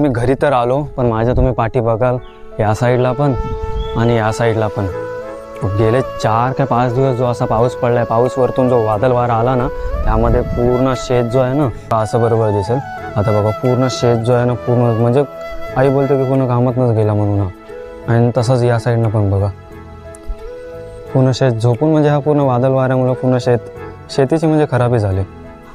मी घरी तर आलो, पण माझ्या तुम्ही पाठी बघाल या साईडला पण आणि या साईडला पण गेले 4 का 5 दिवस जो असा पाऊस पडलाय, पाऊस वरतून जो वादळ वारा आला ना, त्यामध्ये पूर्ण शेत जो आहे ना, असं बरोबर दिसेल आता बघा, पूर्ण शेत जो आहे ना, पूर्ण म्हणजे आई बोलते की पूर्ण कामातनंच गेला म्हणून. आणि तसंच या साईडनं पण बघा पूर्ण शेत झोपून, म्हणजे हा पूर्ण वादळ वाऱ्यामुळे पूर्ण शेतीची म्हणजे खराबी झाली.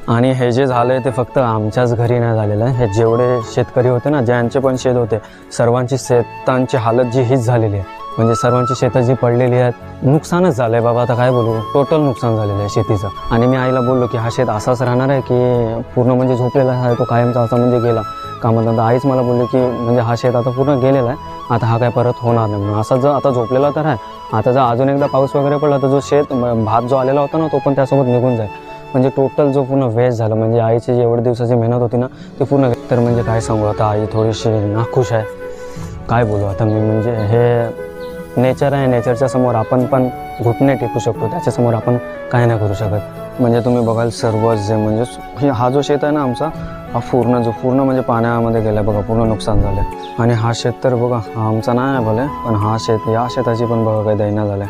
आणि हे जे झालं आहे ते फक्त आमच्याच घरी नाही झालेलं आहे, हे जेवढे शेतकरी होते ना, ज्यांचे पण शेत होते, सर्वांची शेतांची हालत जी हीच झालेली आहे. म्हणजे सर्वांची शेतं जी पडलेली आहेत, नुकसानच झालं आहे बाबा. आता काय बोलू, टोटल नुकसान झालेलं आहे शेतीचं. आणि मी आईला बोललो की हा शेत असाच राहणार आहे की पूर्ण म्हणजे झोपलेला आहे तो कायमचा, असा म्हणजे गेला कामात. आईच मला बोलली की म्हणजे हा शेत आता पूर्ण गेलेला आहे, आता हा काय परत होणार नाही म्हणून. असा जर आता झोपलेला तर आहे, आता जर अजून एकदा पाऊस वगैरे पडला तर जो शेत भात जो आलेला होता ना, तो पण त्यासोबत निघून जाईल. म्हणजे टोटल जो पूर्ण वेस्ट झाला, म्हणजे आईची जी एवढी दिवसाची मेहनत होती ना, ती पूर्ण. तर म्हणजे काय सांगू, आता आई थोडीशी नाखुश आहे. काय बोलू आता मी, म्हणजे हे नेचर आहे, नेचरच्या समोर आपण पण घुटणे टेकू शकतो, त्याच्यासमोर आपण काय नाही करू शकत. म्हणजे तुम्ही बघाल सर्व जे म्हणजे हा जो शेत आहे ना आमचा, हा पूर्ण म्हणजे पाण्यामध्ये गेला बघा, पूर्ण नुकसान झालं. आणि हा शेत तर बघा, हा आमचा नाही आहे भले, पण हा शेत, या शेताची पण बघा काही दैना झालं.